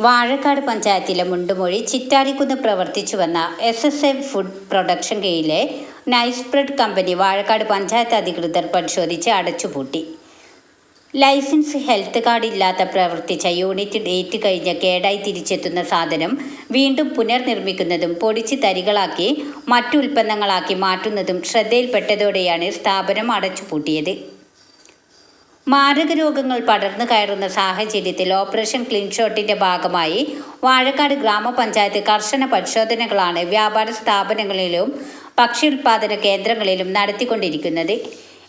വാഴക്കാട് പഞ്ചായത്തിലെ മുണ്ടുമൊഴി ചിറ്റാരിക്കുന്ന് പ്രവർത്തിച്ചു വന്ന SSA ഫുഡ് പ്രൊഡക്ഷൻ കീഴിലെ nice bread company Vazhakkad panchayat അധികൃതർ പരിശോധിച്ച് അടച്ചുപൂട്ടി. ലൈസൻസ് ഹെൽത്ത് കാർഡ് ഇല്ലാത്ത പ്രവർത്തിച്ച യൂണിറ്റ് ഡേറ്റ് കഴിഞ്ഞ കേടായി തിരിച്ചെത്തുന്ന സാധനം വീണ്ടും പുനർനിർമ്മിക്കുന്നതും പൊടിച്ച് തരികളാക്കി മറ്റു ഉൽപ്പന്നങ്ങളാക്കി മാറ്റുന്നതും ശ്രദ്ധയിൽപ്പെട്ടതോടെയാണ് സ്ഥാപനം അടച്ചുപൂട്ടിയത്. മാരക രോഗങ്ങൾ പടർന്നു കയറുന്ന സാഹചര്യത്തിൽ ഓപ്പറേഷൻ ക്ലീൻ ഷോട്ടിന്റെ ഭാഗമായി വാഴക്കാട് ഗ്രാമപഞ്ചായത്ത് കർശന പരിശോധനകളാണ് വ്യാപാര സ്ഥാപനങ്ങളിലും ഭക്ഷ്യോൽപാദന കേന്ദ്രങ്ങളിലും നടത്തിക്കൊണ്ടിരിക്കുന്നത്.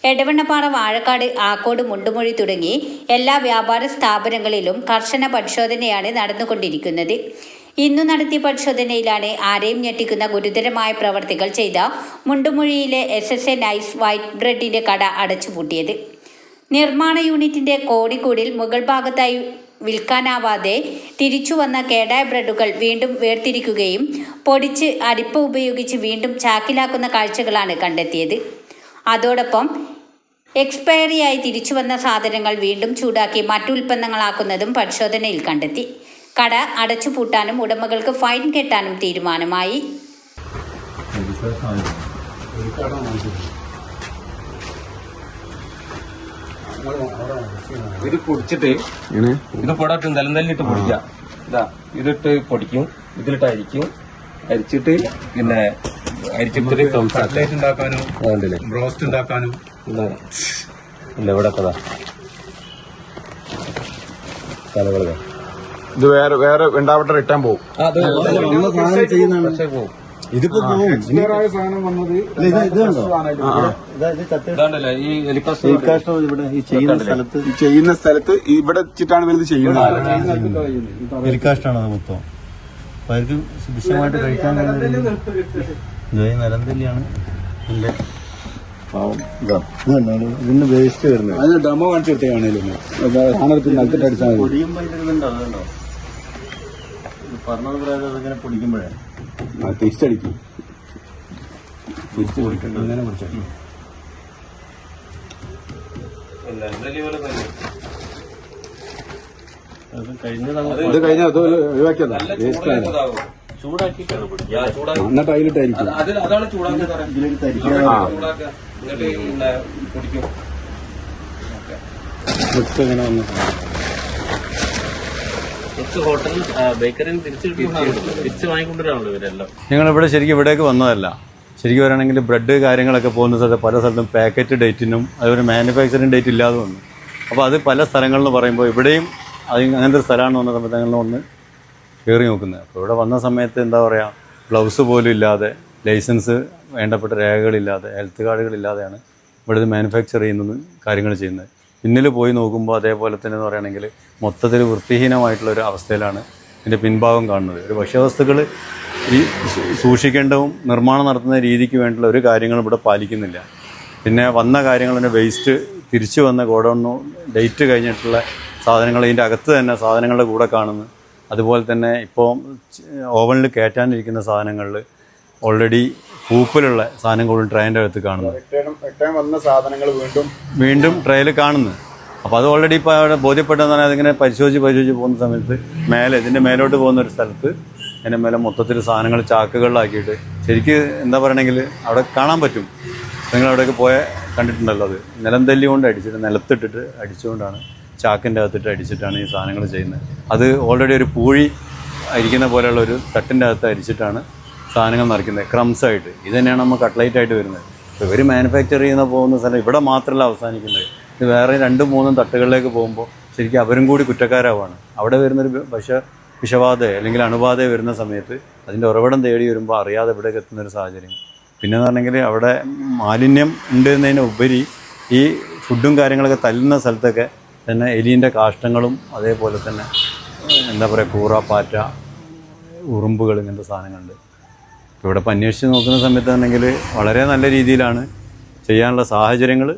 എടവണ്ണപ്പാറ, വാഴക്കാട്, ആക്കോട്, മുണ്ടുമൊഴി തുടങ്ങി എല്ലാ വ്യാപാര സ്ഥാപനങ്ങളിലും കർശന പരിശോധനയാണ് നടന്നുകൊണ്ടിരിക്കുന്നത്. ഇന്നു നടത്തിയ പരിശോധനയിലാണ് ആരെയും ഞെട്ടിക്കുന്ന ഗുരുതരമായ പ്രവർത്തികൾ ചെയ്ത മുണ്ടുമൊഴിയിലെ SSA നൈസ് വൈറ്റ് ബ്രെഡിന്റെ കട അടച്ചുപൂട്ടിയത്. നിർമ്മാണ യൂണിറ്റിന്റെ കോടിക്കൂടിൽ മുകൾ ഭാഗത്തായി വിൽക്കാനാവാതെ തിരിച്ചു വന്ന കേടായ ബ്രെഡുകൾ വീണ്ടും വേർതിരിക്കുകയും പൊടിച്ച് അരിപ്പ ഉപയോഗിച്ച് വീണ്ടും ചാക്കിലാക്കുന്ന കാഴ്ചകളാണ് കണ്ടെത്തിയത്. അതോടൊപ്പം എക്സ്പയറിയായി തിരിച്ചു വന്ന സാധനങ്ങൾ വീണ്ടും ചൂടാക്കി മറ്റു ഉൽപ്പന്നങ്ങളാക്കുന്നതും പരിശോധനയിൽ കണ്ടെത്തി. കട അടച്ചുപൂട്ടാനും ഉടമകൾക്ക് ഫൈൻ കെട്ടാനും തീരുമാനമായി. ഇത് പൊടിച്ചിട്ട് ഇത് പൊടട്ട് നിലന്തല്ലിട്ട് പൊടിക്കാം. ഇതാ ഇതിട്ട് പൊടിക്കും, ഇതിലിട്ട് അരിച്ചിട്ട് പിന്നെ അരിച്ചിട്ട് കട്ട്ലേറ്റ് ഉണ്ടാക്കാനും ബ്രോസ്റ്റ് ഉണ്ടാക്കാനും ഇല്ല ഇവിടെ ഇത് വേറെ ഉണ്ടാവട്ടെ റിട്ടേൺ പോകും. ഇതിപ്പോ സാധനം വന്നത് ഈ ചെയ്യുന്ന സ്ഥലത്ത് ഇവിടെ വെച്ചിട്ടാണ് ഇവരിത് ചെയ്യുന്നത്. എലിക്കാഷ്ടാണ് മൊത്തം. അപ്പൊ അവർക്ക് സുഭിക്ഷമായിട്ട് കഴിക്കാൻ നിലന്തല്ലിയാണ് ഇതിന് വേസ്റ്റ് വരുന്നത്. അതിന് ഡെമോ കാണിച്ചെടുത്തേക്കാണേലും സാധനത്തിൽ നക്കിട്ട് അടിച്ചാൽ പൊടിയുമ്പോ ഇതിലുണ്ടോ അതുണ്ടോ പറഞ്ഞത് പറയാതെ അതിങ്ങനെ പൊടിക്കുമ്പോഴേ തിരിച്ചടിക്കും. തിരിച്ചു പൊടിക്കണ്ട ഇങ്ങനെ പൊടിച്ചു. ഇത് കഴിഞ്ഞ അത് ഒഴിവാക്കിയതാ, വേസ്റ്റ് ആയത്. എന്നിട്ട് അതിലിട്ടായിരിക്കും. ഇങ്ങനെ വന്നു ഞങ്ങളിവിടെ ശരിക്കും ഇവിടേക്ക് വന്നതല്ല. ശരിക്കും പറയുകയാണെങ്കിൽ ബ്രെഡ് കാര്യങ്ങളൊക്കെ പോകുന്ന സ്ഥലത്ത് പല സ്ഥലത്തും പാക്കറ്റ് ഡേറ്റിനും അതുപോലെ മാനുഫാക്ചറിങ് ഡേറ്റ് ഇല്ലാതെ വന്നു. അപ്പോൾ അത് പല സ്ഥലങ്ങളിൽ പറയുമ്പോൾ ഇവിടെയും അങ്ങനത്തെ ഒരു സ്ഥലമാണ് വന്ന സമയത്ത് ഞങ്ങൾ ഒന്ന് കയറി നോക്കുന്നത്. അപ്പോൾ ഇവിടെ വന്ന സമയത്ത് എന്താ പറയുക, ഗ്ലൗസ് പോലും ഇല്ലാതെ, ലൈസൻസ് വേണ്ടപ്പെട്ട രേഖകളില്ലാതെ, ഹെൽത്ത് കാർഡുകളില്ലാതെയാണ് ഇവിടെ ഇത് മാനുഫാക്ചർ ചെയ്യുന്നത്, കാര്യങ്ങൾ ചെയ്യുന്നത്. പിന്നിൽ പോയി നോക്കുമ്പോൾ അതേപോലെ തന്നെ എന്ന് പറയുകയാണെങ്കിൽ മൊത്തത്തിൽ വൃത്തിഹീനമായിട്ടുള്ളൊരു അവസ്ഥയിലാണ് ഇതിൻ്റെ പിൻഭാഗം കാണുന്നത്. ഒരു ഭക്ഷ്യവസ്തുക്കൾ ഈ സൂക്ഷിക്കേണ്ടതും നിർമ്മാണം നടത്തുന്ന രീതിക്ക് വേണ്ടിയുള്ള ഒരു കാര്യങ്ങളും ഇവിടെ പാലിക്കുന്നില്ല. പിന്നെ വന്ന കാര്യങ്ങളുടെ വേസ്റ്റ് തിരിച്ചു വന്ന ഗോഡൗണിന് ഡേറ്റ് കഴിഞ്ഞിട്ടുള്ള സാധനങ്ങൾ ഇതിൻ്റെ അകത്ത് തന്നെ സാധനങ്ങളുടെ കൂടെ കാണുന്നു. അതുപോലെ തന്നെ ഇപ്പോൾ ഓവനിൽ കയറ്റാനിരിക്കുന്ന സാധനങ്ങളിൽ ഓൾറെഡി പൂപ്പിലുള്ള സാധനങ്ങളും ട്രെയിൻ്റെ അകത്ത് കാണുന്നു. വന്ന സാധനങ്ങൾ വീണ്ടും ട്രെയിൽ കാണുന്നു. അപ്പോൾ അത് ഓൾറെഡി ഇപ്പോൾ അവിടെ ബോധ്യപ്പെട്ടെന്ന് പറഞ്ഞാൽ അതിങ്ങനെ പരിശോധിച്ച് പോകുന്ന സമയത്ത് ഇതിൻ്റെ മേലോട്ട് പോകുന്ന ഒരു സ്ഥലത്ത് അതിൻ്റെ മേലെ മൊത്തത്തിൽ സാധനങ്ങൾ ചാക്കുകളിലാക്കിയിട്ട് ശരിക്ക് എന്താ പറയണമെങ്കിൽ അവിടെ കാണാൻ പറ്റും. നിങ്ങൾ അവിടെയൊക്കെ കണ്ടിട്ടുണ്ടല്ലോ. അത് നിലന്തല്ലി കൊണ്ട് അടിച്ചിട്ട് നിലത്തിട്ടിട്ട് അടിച്ചുകൊണ്ടാണ് ചാക്കിൻ്റെ അകത്തിട്ട് അടിച്ചിട്ടാണ് ഈ സാധനങ്ങൾ ചെയ്യുന്നത്. അത് ഓൾറെഡി ഒരു പൂഴി അരിക്കുന്ന പോലെയുള്ള ഒരു തട്ടിൻ്റെ അകത്ത് അരിച്ചിട്ടാണ് സാധനങ്ങൾ നിറയ്ക്കുന്നത്, ക്രംസായിട്ട്. ഇത് തന്നെയാണ് നമ്മൾ കട്ട്ലൈറ്റ് ആയിട്ട് വരുന്നത്. ഇപ്പോൾ ഇവർ മാനുഫാക്ചർ ചെയ്യുന്ന പോകുന്ന സ്ഥലം ഇവിടെ മാത്രമല്ല അവസാനിക്കുന്നത്. ഇത് വേറെ 2-3 തട്ടുകളിലേക്ക് പോകുമ്പോൾ ശരിക്കും അവരും കൂടി കുറ്റക്കാരാവാണ്. അവിടെ വരുന്നൊരു വിഷബാധ അല്ലെങ്കിൽ അണുബാധ വരുന്ന സമയത്ത് അതിൻ്റെ ഉറവിടം തേടി വരുമ്പോൾ അറിയാതെ ഇവിടേക്ക് എത്തുന്നൊരു സാഹചര്യം. പിന്നെന്ന് പറഞ്ഞെങ്കിൽ അവിടെ മാലിന്യം ഉണ്ട് എന്നതിന് ഉപരി ഈ ഫുഡും കാര്യങ്ങളൊക്കെ തല്ലുന്ന സ്ഥലത്തൊക്കെ തന്നെ എലീൻ്റെ കാഷ്ടങ്ങളും അതേപോലെ തന്നെ എന്താ പറയുക കൂറ, പാറ്റ, ഉറുമ്പുകൾ, ഇങ്ങനത്തെ സാധനങ്ങളുണ്ട്. ഇവിടെ ഇപ്പോൾ അന്വേഷിച്ച് നോക്കുന്ന സമയത്താണെങ്കിൽ വളരെ നല്ല രീതിയിലാണ് ചെയ്യാനുള്ള സാഹചര്യങ്ങൾ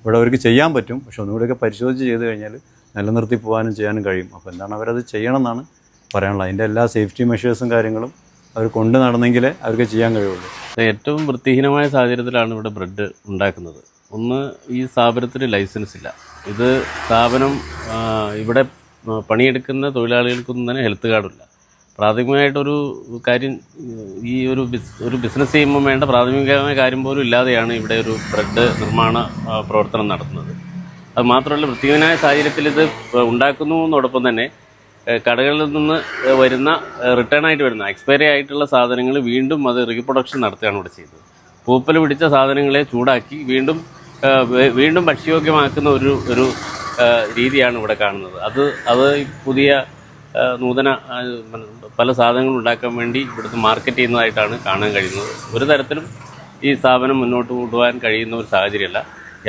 ഇവിടെ അവർക്ക് ചെയ്യാൻ പറ്റും. പക്ഷെ ഒന്നുകൂടെയൊക്കെ പരിശോധിച്ച് ചെയ്ത് കഴിഞ്ഞാൽ നിലനിർത്തി പോകാനും ചെയ്യാനും കഴിയും. അപ്പോൾ എന്താണ് അവരത് ചെയ്യണം എന്നാണ് പറയാനുള്ളത്. അതിൻ്റെ എല്ലാ സേഫ്റ്റി മെഷേഴ്സും കാര്യങ്ങളും അവർ കൊണ്ട് നടന്നെങ്കിലേ അവർക്ക് ചെയ്യാൻ കഴിയുള്ളൂ. ഏറ്റവും വൃത്തിഹീനമായ സാഹചര്യത്തിലാണ് ഇവിടെ ബ്രെഡ് ഉണ്ടാക്കുന്നത്. ഒന്ന്, ഈ സ്ഥാപനത്തിന് ലൈസൻസ് ഇല്ല. ഇത് സ്ഥാപനം ഇവിടെ പണിയെടുക്കുന്ന തൊഴിലാളികൾക്കൊന്നും തന്നെ ഹെൽത്ത് കാർഡില്ല. പ്രാഥമികമായിട്ടൊരു കാര്യം ഒരു ബിസിനസ് ചെയ്യുമ്പോൾ വേണ്ട പ്രാഥമികമായ കാര്യം പോലും ഇല്ലാതെയാണ് ഇവിടെ ഒരു ബ്രെഡ് നിർമ്മാണ പ്രവർത്തനം നടത്തുന്നത്. അത് മാത്രമല്ല, വൃത്തിഹീനമായ സാഹചര്യത്തിൽ ഇത് ഉണ്ടാക്കുന്നു എന്നോടൊപ്പം തന്നെ കടകളിൽ നിന്ന് വരുന്ന റിട്ടേൺ ആയിട്ട് വരുന്ന എക്സ്പയറി ആയിട്ടുള്ള സാധനങ്ങൾ വീണ്ടും അത് റീപ്രൊഡക്ഷൻ നടത്തുകയാണ് ഇവിടെ ചെയ്തത്. പൂപ്പൽ പിടിച്ച സാധനങ്ങളെ ചൂടാക്കി വീണ്ടും ഭക്ഷ്യയോഗ്യമാക്കുന്ന ഒരു രീതിയാണ് ഇവിടെ കാണുന്നത്. അത് പുതിയ നൂതന പല സാധനങ്ങളും ഉണ്ടാക്കാൻ വേണ്ടി ഇവിടുത്തെ മാർക്കറ്റ് ചെയ്യുന്നതായിട്ടാണ് കാണാൻ കഴിയുന്നത്. ഒരു തരത്തിലും ഈ സ്ഥാപനം മുന്നോട്ട് കൊണ്ടുപോകാൻ കഴിയുന്ന ഒരു സാഹചര്യമല്ല.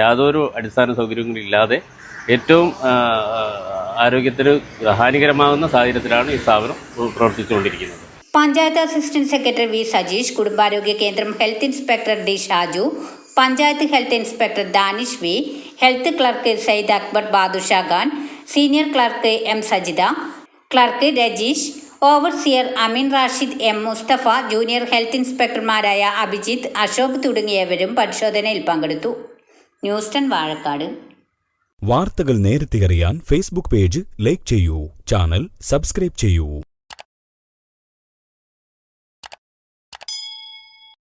യാതൊരു അടിസ്ഥാന സൗകര്യങ്ങളില്ലാതെ ഏറ്റവും ആരോഗ്യത്തിന് ഹാനികരമാകുന്ന സാഹചര്യത്തിലാണ് ഈ സ്ഥാപനം പ്രവർത്തിച്ചുകൊണ്ടിരിക്കുന്നത്. Panchayat assistant secretary V Sajeesh, കുടുംബാരോഗ്യ കേന്ദ്രം health inspector D Shaju, panchayat health inspector Danish V, health clerk Sayyid Akbar Badusha Khan, senior clerk M Sajitha, clerk Rajeesh, overseer Ameen Rashid M Musthafa, junior health ഇൻസ്പെക്ടർമാരായ അഭിജിത്ത്, അശോക് തുടങ്ങിയവരും പരിശോധനയിൽ പങ്കെടുത്തു. ന്യൂസ് 10 വാഴക്കാട്. വാർത്തകൾ നേരത്തെ അറിയാൻ ഫേസ്ബുക്ക് പേജ് ലൈക്ക് ചെയ്യൂ, ചാനൽ സബ്സ്ക്രൈബ് ചെയ്യൂ.